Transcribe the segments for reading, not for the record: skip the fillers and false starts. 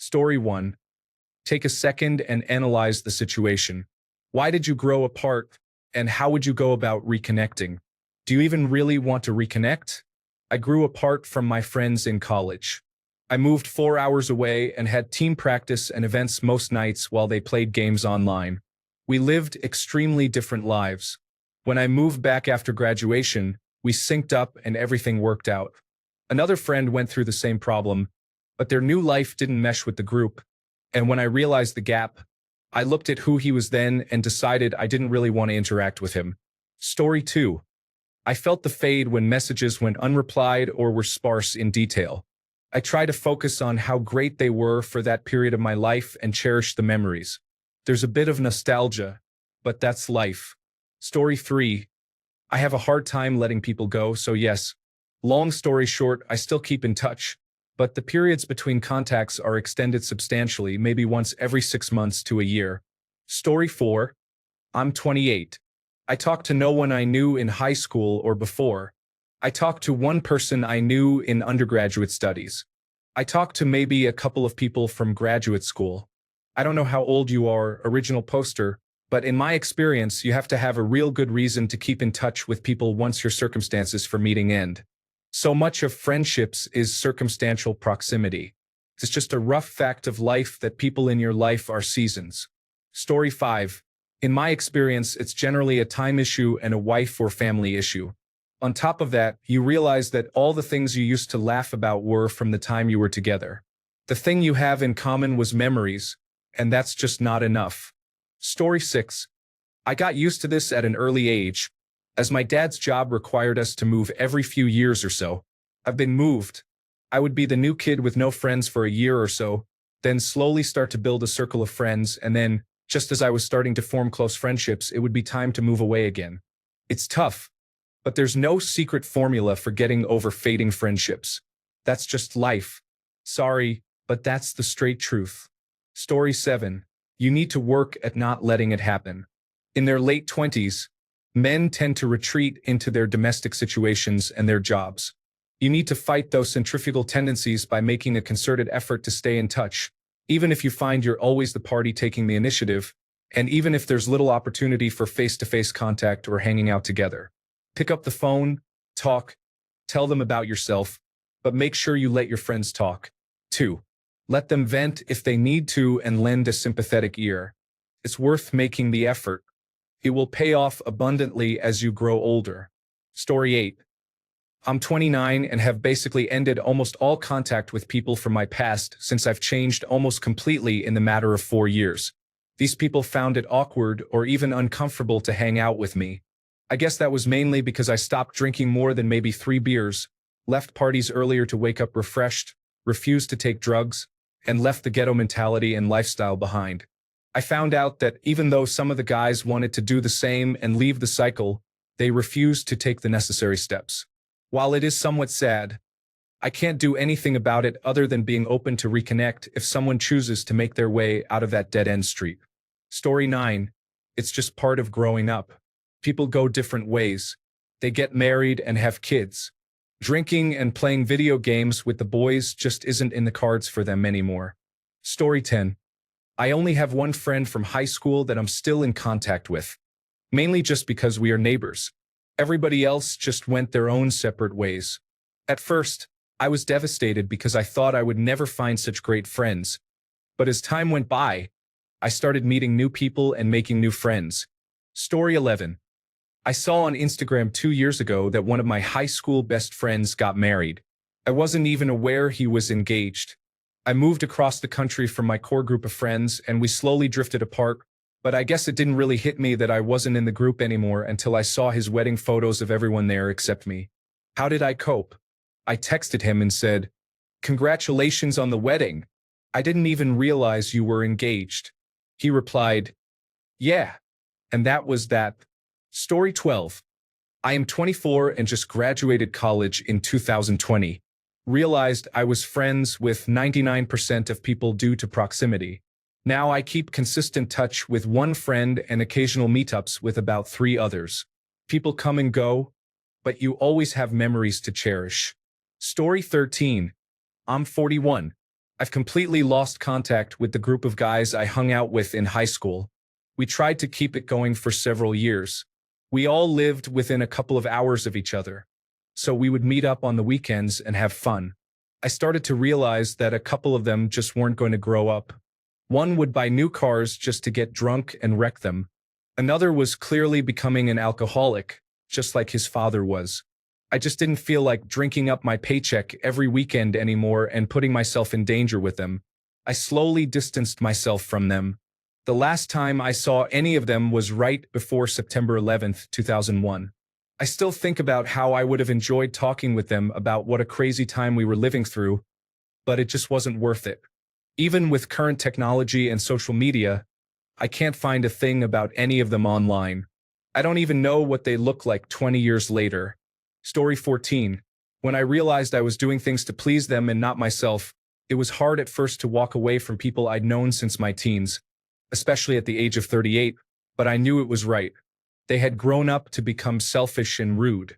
Story 1. Take a second and analyze the situation. Why did you grow apart, and how would you go about reconnecting? Do you even really want to reconnect? I grew apart from my friends in college. I moved 4 hours away and had team practice and events most nights while they played games online. We lived extremely different lives. When I moved back after graduation, we synced up and everything worked out. Another friend went through the same problem, but their new life didn't mesh with the group. And when I realized the gap, I looked at who he was then and decided I didn't really want to interact with him. Story 2. I felt the fade when messages went unreplied or were sparse in detail. I try to focus on how great they were for that period of my life and cherish the memories. There's a bit of nostalgia, but that's life. Story 3. I have a hard time letting people go, so yes. Long story short, I still keep in touch, but the periods between contacts are extended substantially, maybe once every 6 months to a year. Story 4. I'm 28. I talk to no one I knew in high school or before. I talked to one person I knew in undergraduate studies. I talked to maybe a couple of people from graduate school. I don't know how old you are, original poster, but in my experience, you have to have a real good reason to keep in touch with people once your circumstances for meeting end. So much of friendships is circumstantial proximity. It's just a rough fact of life that people in your life are seasons. Story 5. In my experience, it's generally a time issue and a wife or family issue. On top of that, you realize that all the things you used to laugh about were from the time you were together. The thing you have in common was memories, and that's just not enough. Story 6. I got used to this at an early age, as my dad's job required us to move every few years or so. I've been moved. I would be the new kid with no friends for a year or so, then slowly start to build a circle of friends, and then, just as I was starting to form close friendships, it would be time to move away again. It's tough, but there's no secret formula for getting over fading friendships. That's just life. Sorry, but that's the straight truth. Story 7. You need to work at not letting it happen. In their late 20s, men tend to retreat into their domestic situations and their jobs. You need to fight those centrifugal tendencies by making a concerted effort to stay in touch, even if you find you're always the party taking the initiative, and even if there's little opportunity for face-to-face contact or hanging out together. Pick up the phone, talk, tell them about yourself, but make sure you let your friends talk. 2. Let them vent if they need to and lend a sympathetic ear. It's worth making the effort. It will pay off abundantly as you grow older. Story 8. I'm 29 and have basically ended almost all contact with people from my past since I've changed almost completely in the matter of 4 years. These people found it awkward or even uncomfortable to hang out with me. I guess that was mainly because I stopped drinking more than maybe 3 beers, left parties earlier to wake up refreshed, refused to take drugs, and left the ghetto mentality and lifestyle behind. I found out that even though some of the guys wanted to do the same and leave the cycle, they refused to take the necessary steps. While it is somewhat sad, I can't do anything about it other than being open to reconnect if someone chooses to make their way out of that dead-end street. Story 9. It's just part of growing up. People go different ways. They get married and have kids. Drinking and playing video games with the boys just isn't in the cards for them anymore. Story 10. I only have one friend from high school that I'm still in contact with, mainly just because we are neighbors. Everybody else just went their own separate ways. At first, I was devastated because I thought I would never find such great friends. But as time went by, I started meeting new people and making new friends. Story 11. I saw on Instagram 2 years ago that one of my high school best friends got married. I wasn't even aware he was engaged. I moved across the country from my core group of friends and we slowly drifted apart, but I guess it didn't really hit me that I wasn't in the group anymore until I saw his wedding photos of everyone there except me. How did I cope? I texted him and said, "Congratulations on the wedding. I didn't even realize you were engaged." He replied, "Yeah." And that was that. Story 12. I am 24 and just graduated college in 2020. Realized I was friends with 99% of people due to proximity. Now I keep consistent touch with one friend and occasional meetups with about 3 others. People come and go, but you always have memories to cherish. Story 13. I'm 41. I've completely lost contact with the group of guys I hung out with in high school. We tried to keep it going for several years. We all lived within a couple of hours of each other, so we would meet up on the weekends and have fun. I started to realize that a couple of them just weren't going to grow up. One would buy new cars just to get drunk and wreck them. Another was clearly becoming an alcoholic, just like his father was. I just didn't feel like drinking up my paycheck every weekend anymore and putting myself in danger with them. I slowly distanced myself from them. The last time I saw any of them was right before September 11th, 2001. I still think about how I would have enjoyed talking with them about what a crazy time we were living through, but it just wasn't worth it. Even with current technology and social media, I can't find a thing about any of them online. I don't even know what they look like 20 years later. Story 14. When I realized I was doing things to please them and not myself, it was hard at first to walk away from people I'd known since my teens, especially at the age of 38, but I knew it was right. They had grown up to become selfish and rude.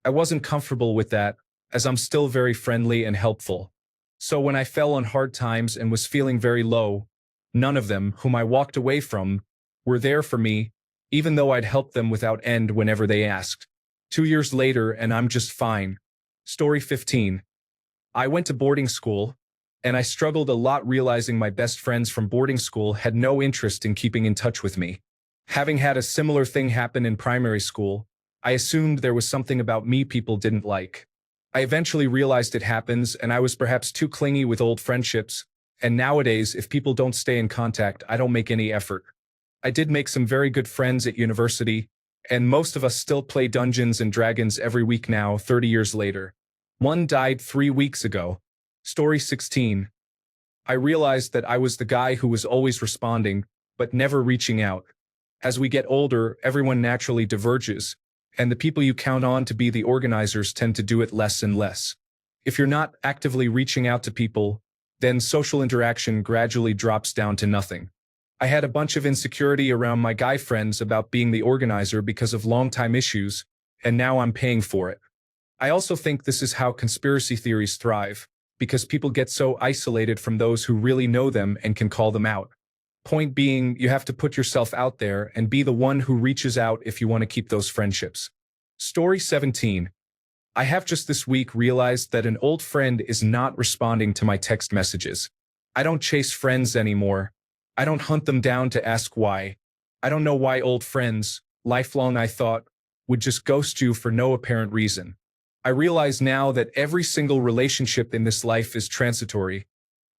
I wasn't comfortable with that, as I'm still very friendly and helpful. So when I fell on hard times and was feeling very low, none of them, whom I walked away from, were there for me, even though I'd helped them without end whenever they asked. 2 years later, and I'm just fine. Story 15. I went to boarding school, and I struggled a lot realizing my best friends from boarding school had no interest in keeping in touch with me. Having had a similar thing happen in primary school, I assumed there was something about me people didn't like. I eventually realized it happens, and I was perhaps too clingy with old friendships, and nowadays, if people don't stay in contact, I don't make any effort. I did make some very good friends at university, and most of us still play Dungeons and Dragons every week now, 30 years later. One died 3 weeks ago. Story 16. I realized that I was the guy who was always responding, but never reaching out. As we get older, everyone naturally diverges, and the people you count on to be the organizers tend to do it less and less. If you're not actively reaching out to people, then social interaction gradually drops down to nothing. I had a bunch of insecurity around my guy friends about being the organizer because of long-time issues, and now I'm paying for it. I also think this is how conspiracy theories thrive, because people get so isolated from those who really know them and can call them out. Point being, you have to put yourself out there and be the one who reaches out if you want to keep those friendships. Story 17. I have just this week realized that an old friend is not responding to my text messages. I don't chase friends anymore. I don't hunt them down to ask why. I don't know why old friends, lifelong I thought, would just ghost you for no apparent reason. I realize now that every single relationship in this life is transitory,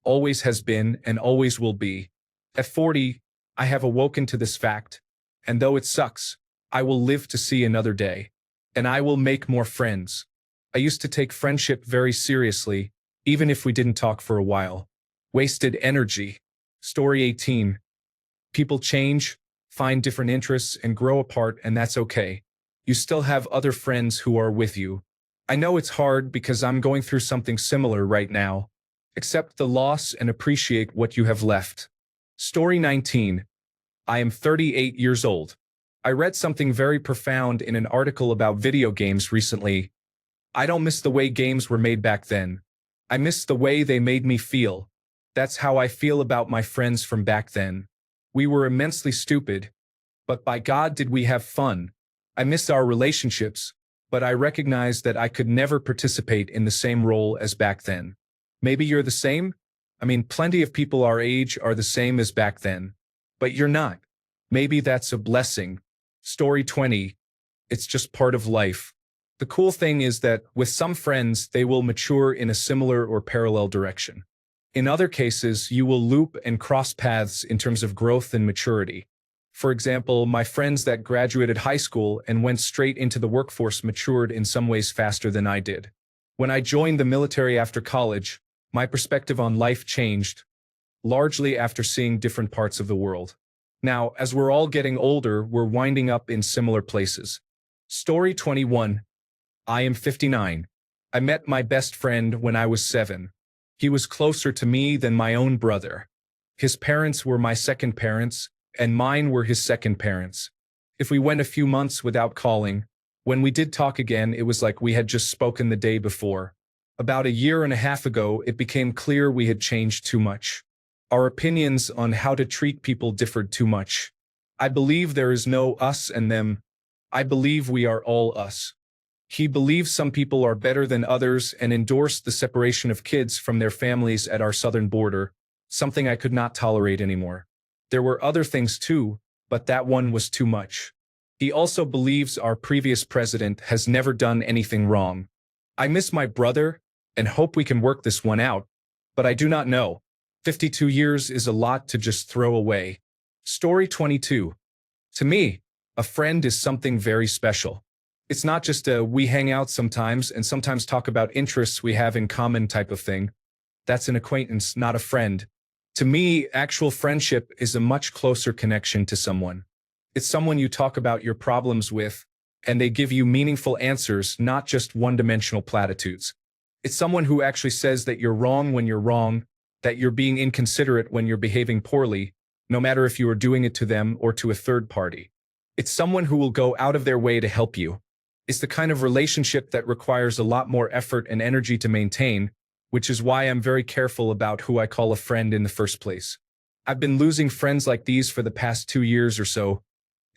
always has been and always will be. At 40, I have awoken to this fact, and though it sucks, I will live to see another day, and I will make more friends. I used to take friendship very seriously, even if we didn't talk for a while. Wasted energy. Story 18. People change, find different interests, and grow apart, and that's okay. You still have other friends who are with you. I know it's hard because I'm going through something similar right now. Accept the loss and appreciate what you have left. Story 19. I am 38 years old. I read something very profound in an article about video games recently. I don't miss the way games were made back then. I miss the way they made me feel. That's how I feel about my friends from back then. We were immensely stupid, but by God did we have fun. I miss our relationships, but I recognize that I could never participate in the same role as back then. Maybe you're the same? I mean, plenty of people our age are the same as back then. But you're not. Maybe that's a blessing. Story 20. It's just part of life. The cool thing is that with some friends, they will mature in a similar or parallel direction. In other cases, you will loop and cross paths in terms of growth and maturity. For example, my friends that graduated high school and went straight into the workforce matured in some ways faster than I did. When I joined the military after college, my perspective on life changed, largely after seeing different parts of the world. Now, as we're all getting older, we're winding up in similar places. Story 21. I am 59. I met my best friend when I was 7. He was closer to me than my own brother. His parents were my second parents, and mine were his second parents. If we went a few months without calling, when we did talk again, it was like we had just spoken the day before. About a year and a half ago, it became clear we had changed too much. Our opinions on how to treat people differed too much. I believe there is no us and them. I believe we are all us. He believes some people are better than others and endorsed the separation of kids from their families at our southern border, something I could not tolerate anymore. There were other things too, but that one was too much. He also believes our previous president has never done anything wrong. I miss my brother and hope we can work this one out, but I do not know. 52 years is a lot to just throw away. Story 22. To me, a friend is something very special. It's not just a we hang out sometimes and sometimes talk about interests we have in common type of thing. That's an acquaintance, not a friend. To me, actual friendship is a much closer connection to someone. It's someone you talk about your problems with, and they give you meaningful answers, not just one-dimensional platitudes. It's someone who actually says that you're wrong when you're wrong, that you're being inconsiderate when you're behaving poorly, no matter if you are doing it to them or to a third party. It's someone who will go out of their way to help you. It's the kind of relationship that requires a lot more effort and energy to maintain, which is why I'm very careful about who I call a friend in the first place. I've been losing friends like these for the past 2 years or so.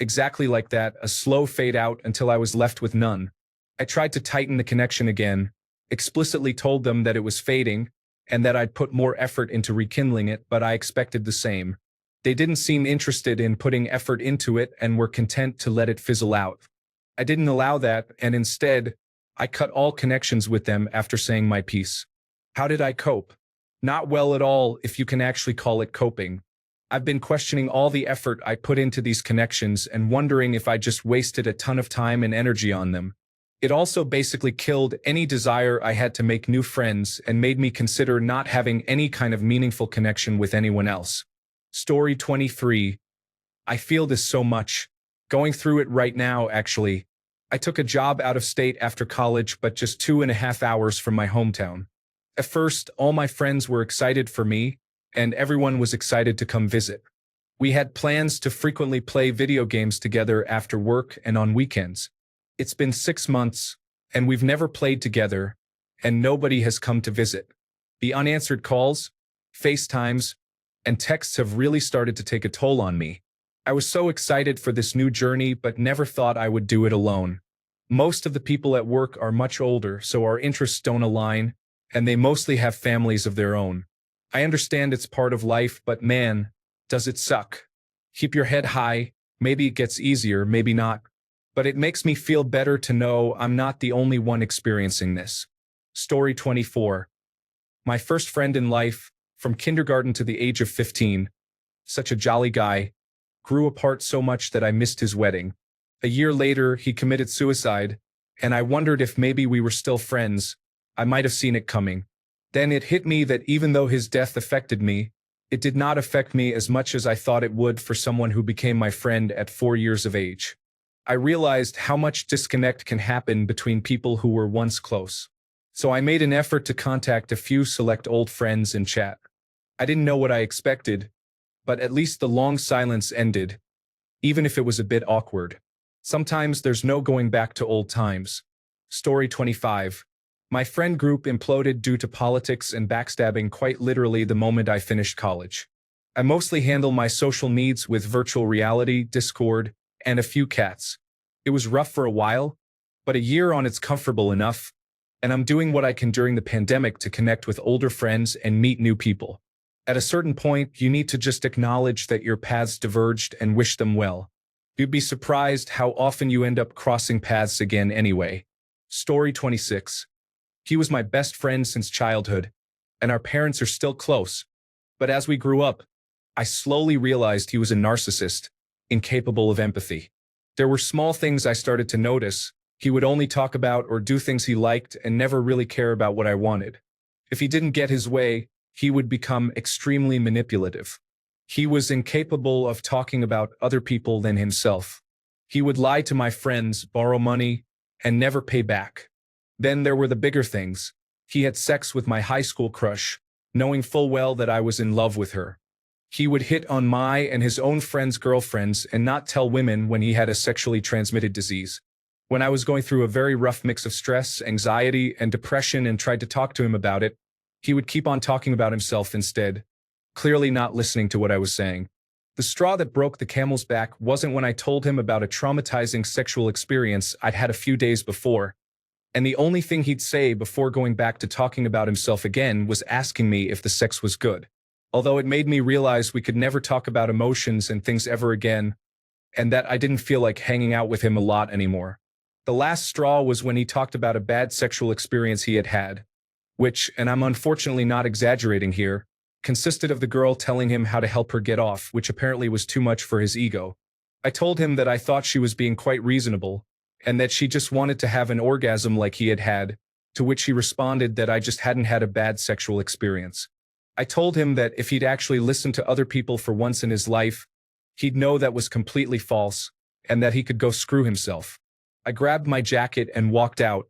Exactly like that, a slow fade out until I was left with none. I tried to tighten the connection again, explicitly told them that it was fading, and that I'd put more effort into rekindling it, but I expected the same. They didn't seem interested in putting effort into it and were content to let it fizzle out. I didn't allow that, and instead, I cut all connections with them after saying my piece. How did I cope? Not well at all, if you can actually call it coping. I've been questioning all the effort I put into these connections and wondering if I just wasted a ton of time and energy on them. It also basically killed any desire I had to make new friends and made me consider not having any kind of meaningful connection with anyone else. Story 23. I feel this so much. Going through it right now, actually. I took a job out of state after college, but just 2.5 hours from my hometown. At first, all my friends were excited for me, and everyone was excited to come visit. We had plans to frequently play video games together after work and on weekends. It's been 6 months, and we've never played together, and nobody has come to visit. The unanswered calls, FaceTimes, and texts have really started to take a toll on me. I was so excited for this new journey, but never thought I would do it alone. Most of the people at work are much older, so our interests don't align, and they mostly have families of their own. I understand it's part of life, but man, does it suck. Keep your head high, maybe it gets easier, maybe not. But it makes me feel better to know I'm not the only one experiencing this. Story 24. My first friend in life, from kindergarten to the age of 15, such a jolly guy, grew apart so much that I missed his wedding. A year later, he committed suicide, and I wondered if maybe we were still friends. I might have seen it coming. Then it hit me that even though his death affected me, it did not affect me as much as I thought it would for someone who became my friend at 4 years of age. I realized how much disconnect can happen between people who were once close. So I made an effort to contact a few select old friends and chat. I didn't know what I expected, but at least the long silence ended, even if it was a bit awkward. Sometimes there's no going back to old times. Story 25. My friend group imploded due to politics and backstabbing quite literally the moment I finished college. I mostly handle my social needs with virtual reality, Discord, and a few cats. It was rough for a while, but a year on it's comfortable enough, and I'm doing what I can during the pandemic to connect with older friends and meet new people. At a certain point, you need to just acknowledge that your paths diverged and wish them well. You'd be surprised how often you end up crossing paths again anyway. Story 26. He was my best friend since childhood, and our parents are still close. But as we grew up, I slowly realized he was a narcissist, incapable of empathy. There were small things I started to notice. He would only talk about or do things he liked and never really care about what I wanted. If he didn't get his way, he would become extremely manipulative. He was incapable of talking about other people than himself. He would lie to my friends, borrow money, and never pay back. Then there were the bigger things. He had sex with my high school crush, knowing full well that I was in love with her. He would hit on my and his own friends' girlfriends and not tell women when he had a sexually transmitted disease. When I was going through a very rough mix of stress, anxiety, and depression and tried to talk to him about it, he would keep on talking about himself instead, clearly not listening to what I was saying. The straw that broke the camel's back wasn't when I told him about a traumatizing sexual experience I'd had a few days before, and the only thing he'd say before going back to talking about himself again was asking me if the sex was good. Although it made me realize we could never talk about emotions and things ever again, and that I didn't feel like hanging out with him a lot anymore. The last straw was when he talked about a bad sexual experience he had had, which, and I'm unfortunately not exaggerating here, consisted of the girl telling him how to help her get off, which apparently was too much for his ego. I told him that I thought she was being quite reasonable, and that she just wanted to have an orgasm like he had had, to which he responded that I just hadn't had a bad sexual experience. I told him that if he'd actually listened to other people for once in his life, he'd know that was completely false, and that he could go screw himself. I grabbed my jacket and walked out.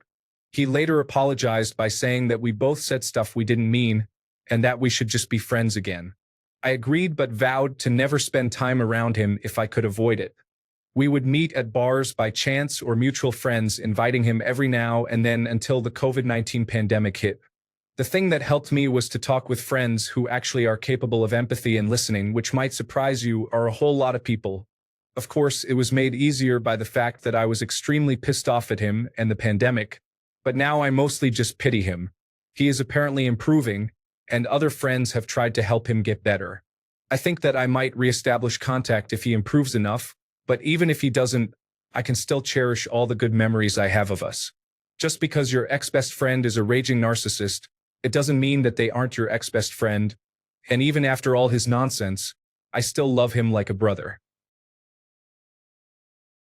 He later apologized by saying that we both said stuff we didn't mean, and that we should just be friends again. I agreed but vowed to never spend time around him if I could avoid it. We would meet at bars by chance or mutual friends, inviting him every now and then until the COVID-19 pandemic hit. The thing that helped me was to talk with friends who actually are capable of empathy and listening, which might surprise you are a whole lot of people. Of course, it was made easier by the fact that I was extremely pissed off at him and the pandemic, but now I mostly just pity him. He is apparently improving, and other friends have tried to help him get better. I think that I might reestablish contact if he improves enough, but even if he doesn't, I can still cherish all the good memories I have of us. Just because your ex-best friend is a raging narcissist, it doesn't mean that they aren't your ex-best friend, and even after all his nonsense, I still love him like a brother.